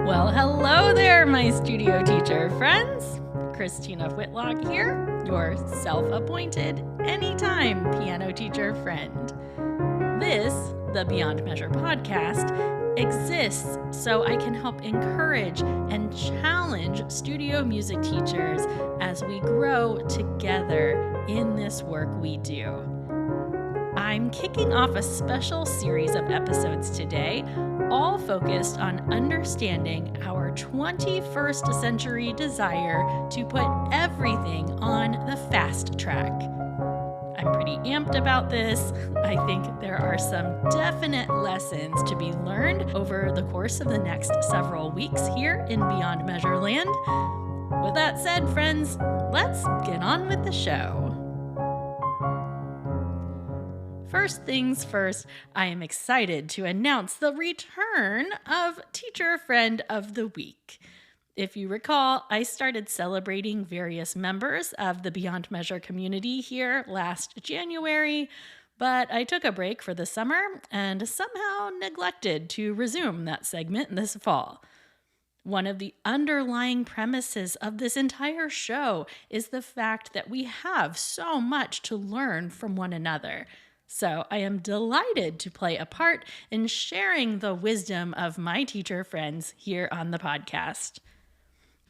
Well, hello there, my studio teacher friends. Christina Whitlock here, your self-appointed anytime piano teacher friend. This, the Beyond Measure podcast, exists so I can help encourage and challenge studio music teachers as we grow together in this work we do. I'm kicking off a special series of episodes today, all focused on understanding our 21st century desire to put everything on the fast track. I'm pretty amped about this. I think there are some definite lessons to be learned over the course of the next several weeks here in Beyond Measure Land. With that said, friends, let's get on with the show. First things first, I am excited to announce the return of Teacher Friend of the Week. If you recall, I started celebrating various members of the Beyond Measure community here last January, but I took a break for the summer and somehow neglected to resume that segment this fall. One of the underlying premises of this entire show is the fact that we have so much to learn from one another. So I am delighted to play a part in sharing the wisdom of my teacher friends here on the podcast.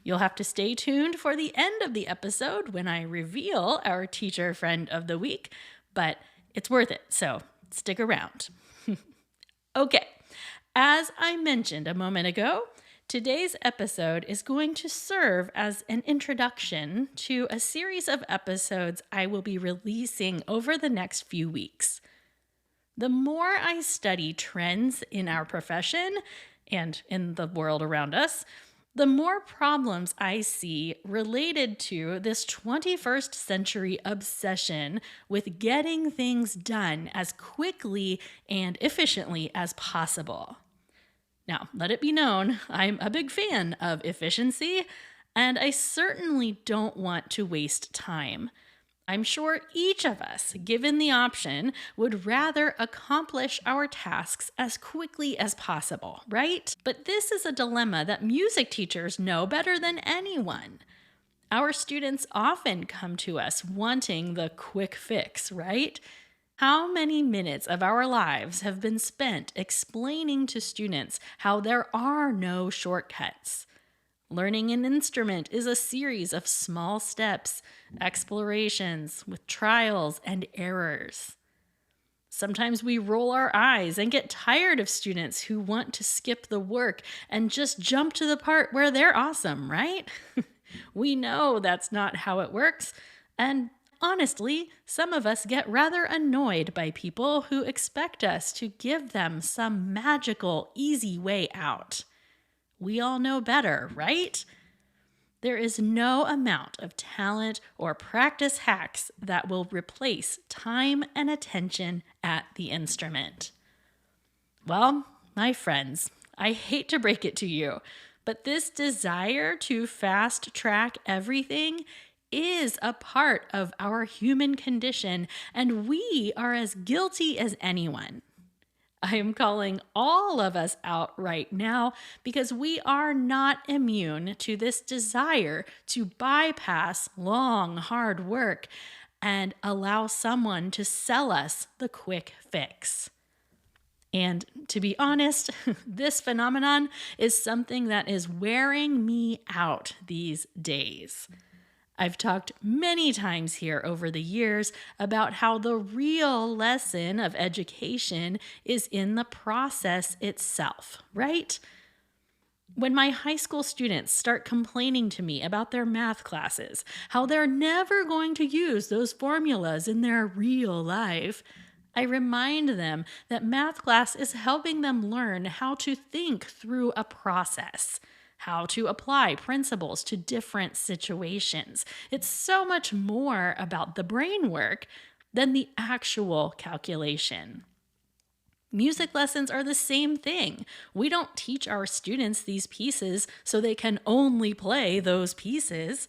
You'll have to stay tuned for the end of the episode when I reveal our teacher friend of the week, but it's worth it, so stick around. Okay, as I mentioned a moment ago, today's episode is going to serve as an introduction to a series of episodes I will be releasing over the next few weeks. The more I study trends in our profession and in the world around us, the more problems I see related to this 21st century obsession with getting things done as quickly and efficiently as possible. Now, let it be known, I'm a big fan of efficiency, and I certainly don't want to waste time. I'm sure each of us, given the option, would rather accomplish our tasks as quickly as possible, right? But this is a dilemma that music teachers know better than anyone. Our students often come to us wanting the quick fix, right? How many minutes of our lives have been spent explaining to students how there are no shortcuts? Learning an instrument is a series of small steps, explorations with trials and errors. Sometimes we roll our eyes and get tired of students who want to skip the work and just jump to the part where they're awesome, right? We know that's not how it works, and honestly, some of us get rather annoyed by people who expect us to give them some magical, easy way out. We all know better, right? There is no amount of talent or practice hacks that will replace time and attention at the instrument. Well, my friends, I hate to break it to you, but this desire to fast track everything is a part of our human condition, and we are as guilty as anyone. I am calling all of us out right now because we are not immune to this desire to bypass long, hard work and allow someone to sell us the quick fix. And to be honest, this phenomenon is something that is wearing me out these days. I've talked many times here over the years about how the real lesson of education is in the process itself, right? When my high school students start complaining to me about their math classes, how they're never going to use those formulas in their real life, I remind them that math class is helping them learn how to think through a process, how to apply principles to different situations. It's so much more about the brain work than the actual calculation. Music lessons are the same thing. We don't teach our students these pieces so they can only play those pieces.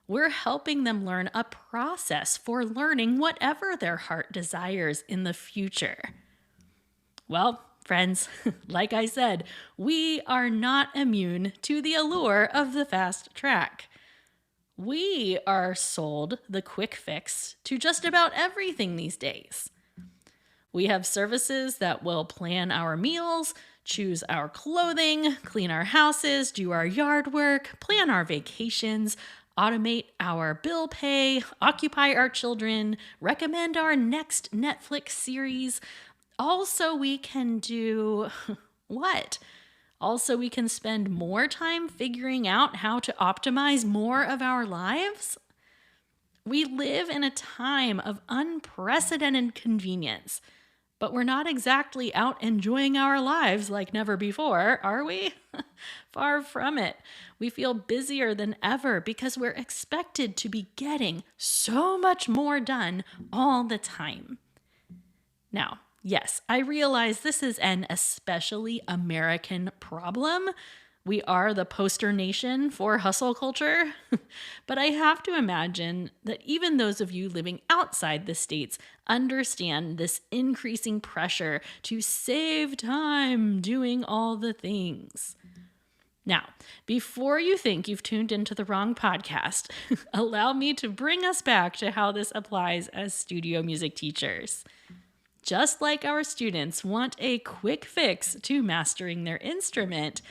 We're helping them learn a process for learning whatever their heart desires in the future. Well, Friends, like I said, we are not immune to the allure of the fast track. We are sold the quick fix to just about everything these days. We have services that will plan our meals, choose our clothing, clean our houses, do our yard work, plan our vacations, automate our bill pay, occupy our children, recommend our next Netflix series. Also, we can do what? Also, we can spend more time figuring out how to optimize more of our lives. We live in a time of unprecedented convenience, but we're not exactly out enjoying our lives like never before, are we? Far from it. We feel busier than ever because we're expected to be getting so much more done all the time. Now, yes, I realize this is an especially American problem. We are the poster nation for hustle culture. But I have to imagine that even those of you living outside the States understand this increasing pressure to save time doing all the things. Now, before you think you've tuned into the wrong podcast, allow me to bring us back to how this applies as studio music teachers. Just like our students want a quick fix to mastering their instrument,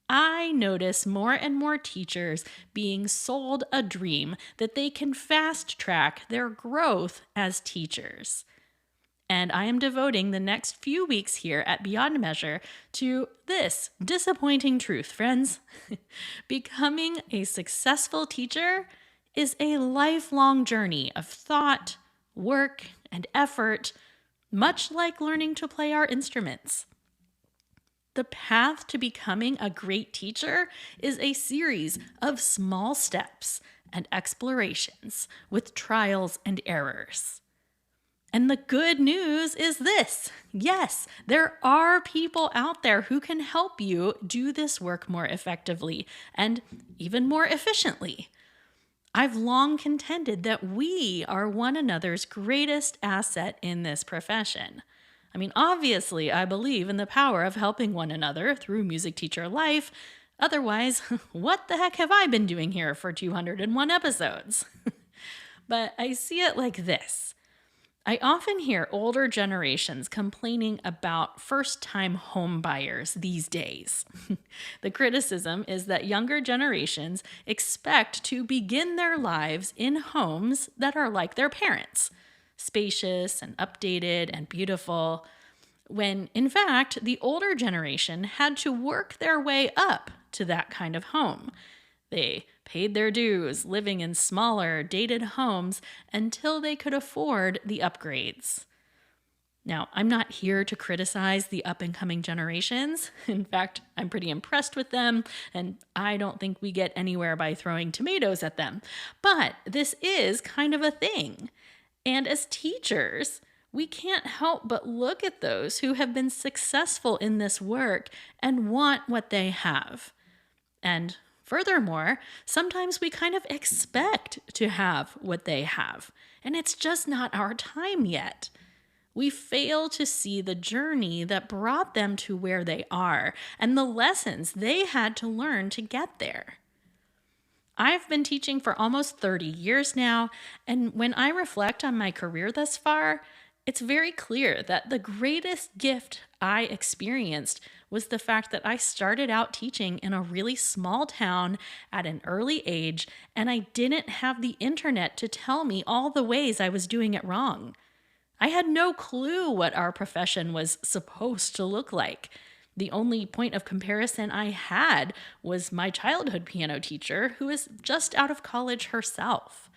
I notice more and more teachers being sold a dream that they can fast track their growth as teachers. And I am devoting the next few weeks here at Beyond Measure to this disappointing truth, friends. Becoming a successful teacher is a lifelong journey of thought, work, and effort, much like learning to play our instruments. The path to becoming a great teacher is a series of small steps and explorations with trials and errors. And the good news is this. Yes, there are people out there who can help you do this work more effectively and even more efficiently. I've long contended that we are one another's greatest asset in this profession. I mean, obviously, I believe in the power of helping one another through music teacher life. Otherwise, what the heck have I been doing here for 201 episodes? But I see it like this. I often hear older generations complaining about first-time home buyers these days. The criticism is that younger generations expect to begin their lives in homes that are like their parents', spacious and updated and beautiful, when in fact the older generation had to work their way up to that kind of home. They paid their dues living in smaller, dated homes until they could afford the upgrades. Now, I'm not here to criticize the up-and-coming generations. In fact, I'm pretty impressed with them, and I don't think we get anywhere by throwing tomatoes at them. But this is kind of a thing. And as teachers, we can't help but look at those who have been successful in this work and want what they have. And furthermore, sometimes we kind of expect to have what they have, and it's just not our time yet. We fail to see the journey that brought them to where they are and the lessons they had to learn to get there. I've been teaching for almost 30 years now, and when I reflect on my career thus far, it's very clear that the greatest gift I experienced was the fact that I started out teaching in a really small town at an early age, and I didn't have the internet to tell me all the ways I was doing it wrong. I had no clue what our profession was supposed to look like. The only point of comparison I had was my childhood piano teacher, who is just out of college herself.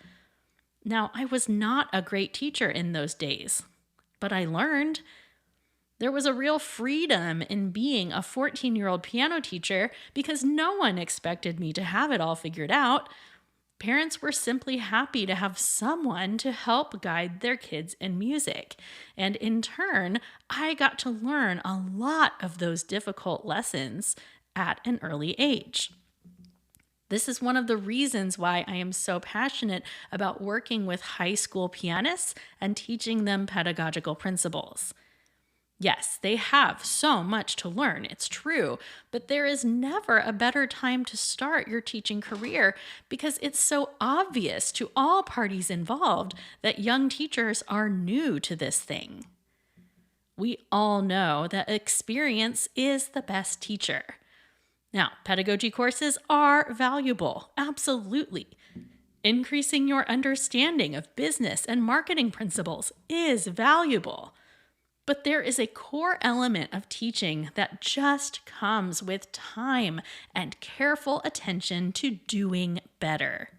Now, I was not a great teacher in those days, but I learned. There was a real freedom in being a 14-year-old piano teacher because no one expected me to have it all figured out. Parents were simply happy to have someone to help guide their kids in music. And in turn, I got to learn a lot of those difficult lessons at an early age. This is one of the reasons why I am so passionate about working with high school pianists and teaching them pedagogical principles. Yes, they have so much to learn, it's true, but there is never a better time to start your teaching career because it's so obvious to all parties involved that young teachers are new to this thing. We all know that experience is the best teacher. Now, pedagogy courses are valuable, absolutely. Increasing your understanding of business and marketing principles is valuable. But there is a core element of teaching that just comes with time and careful attention to doing better.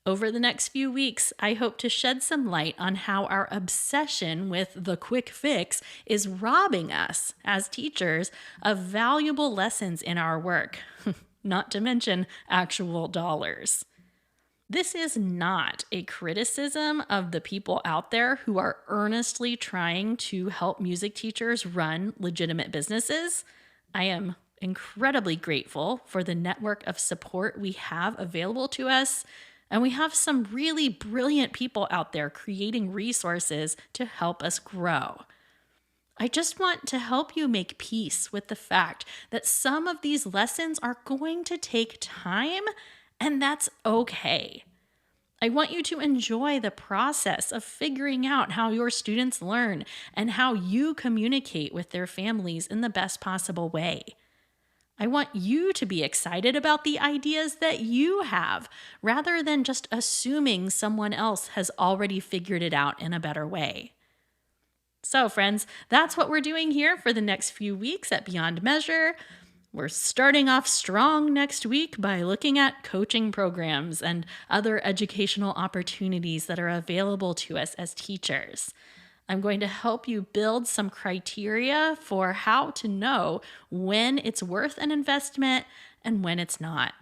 Over the next few weeks, I hope to shed some light on how our obsession with the quick fix is robbing us as teachers of valuable lessons in our work, not to mention actual dollars. This is not a criticism of the people out there who are earnestly trying to help music teachers run legitimate businesses. I am incredibly grateful for the network of support we have available to us, and we have some really brilliant people out there creating resources to help us grow. I just want to help you make peace with the fact that some of these lessons are going to take time, and that's okay. I want you to enjoy the process of figuring out how your students learn and how you communicate with their families in the best possible way. I want you to be excited about the ideas that you have, rather than just assuming someone else has already figured it out in a better way. So, friends, that's what we're doing here for the next few weeks at Beyond Measure. We're starting off strong next week by looking at coaching programs and other educational opportunities that are available to us as teachers. I'm going to help you build some criteria for how to know when it's worth an investment and when it's not.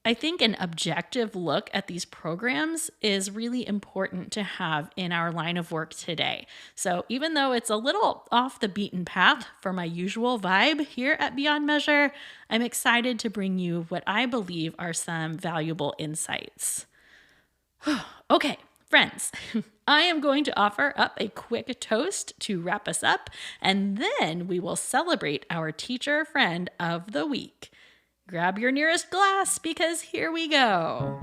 I think an objective look at these programs is really important to have in our line of work today. So even though it's a little off the beaten path for my usual vibe here at Beyond Measure, I'm excited to bring you what I believe are some valuable insights. Okay, friends, I am going to offer up a quick toast to wrap us up, and then we will celebrate our teacher friend of the week. Grab your nearest glass because here we go.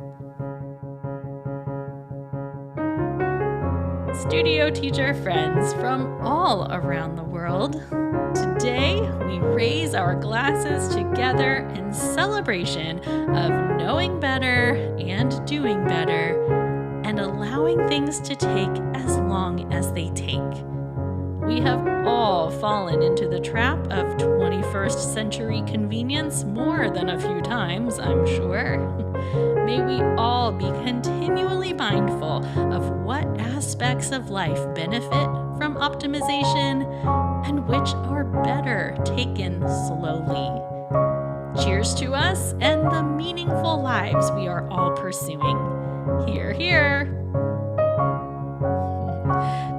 Studio teacher friends from all around the world, today we raise our glasses together in celebration of knowing better and doing better and allowing things to take as long as they take. We have all fallen into the trap of 21st century convenience more than a few times, I'm sure. May we all be continually mindful of what aspects of life benefit from optimization and which are better taken slowly. Cheers to us and the meaningful lives we are all pursuing. Hear, hear.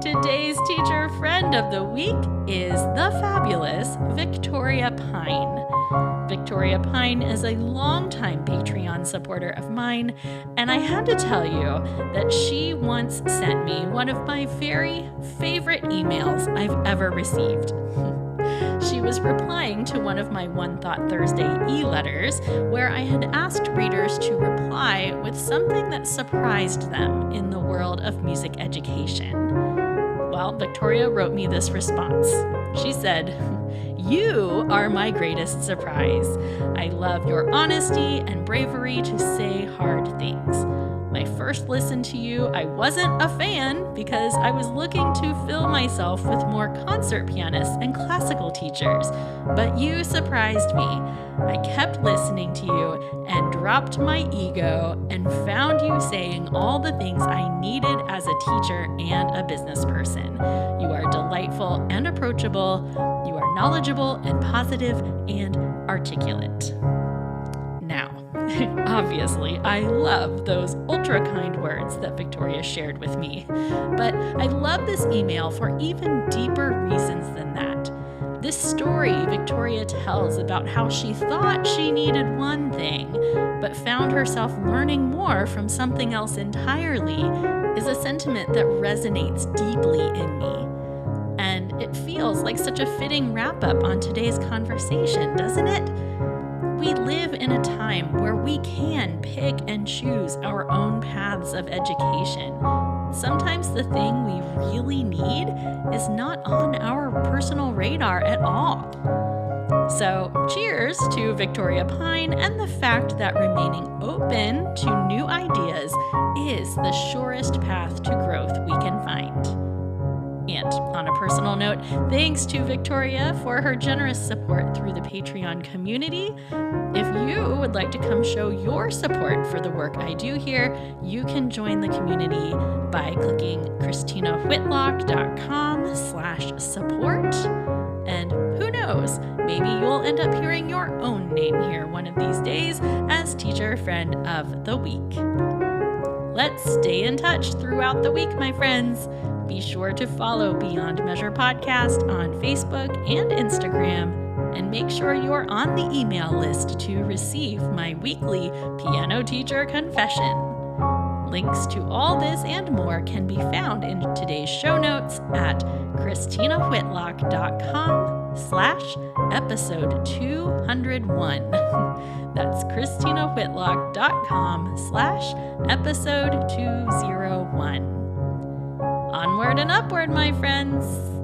Today's teacher friend of the week is the fabulous Victoria Pine. Victoria Pine is a longtime Patreon supporter of mine, and I had to tell you that she once sent me one of my very favorite emails I've ever received. She was replying to one of my One Thought Thursday e-letters where I had asked readers to reply with something that surprised them in the world of music education. Well, Victoria wrote me this response. She said, "You are my greatest surprise. I love your honesty and bravery to say hard things. My first listen to you, I wasn't a fan because I was looking to fill myself with more concert pianists and classical teachers, but you surprised me. I kept listening to you and dropped my ego and found you saying all the things I needed as a teacher and a business person. You are delightful and approachable. You are knowledgeable and positive and articulate." Now, obviously, I love those ultra kind words that Victoria shared with me, but I love this email for even deeper reasons than that. This story Victoria tells about how she thought she needed one thing, but found herself learning more from something else entirely, is a sentiment that resonates deeply in me. And like such a fitting wrap-up on today's conversation, doesn't it? We live in a time where we can pick and choose our own paths of education. Sometimes the thing we really need is not on our personal radar at all. So, cheers to Victoria Pine and the fact that remaining open to new ideas is the surest path to growth we can find. And on a personal note, thanks to Victoria for her generous support through the Patreon community. If you would like to come show your support for the work I do here, you can join the community by clicking ChristinaWhitlock.com/support. And who knows, maybe you'll end up hearing your own name here one of these days as Teacher Friend of the Week. Let's stay in touch throughout the week, my friends. Be sure to follow Beyond Measure Podcast on Facebook and Instagram, and make sure you're on the email list to receive my weekly piano teacher confession. Links to all this and more can be found in today's show notes at ChristinaWhitlock.com/episode 201. That's ChristinaWhitlock.com/episode 201. Onward and upward, my friends.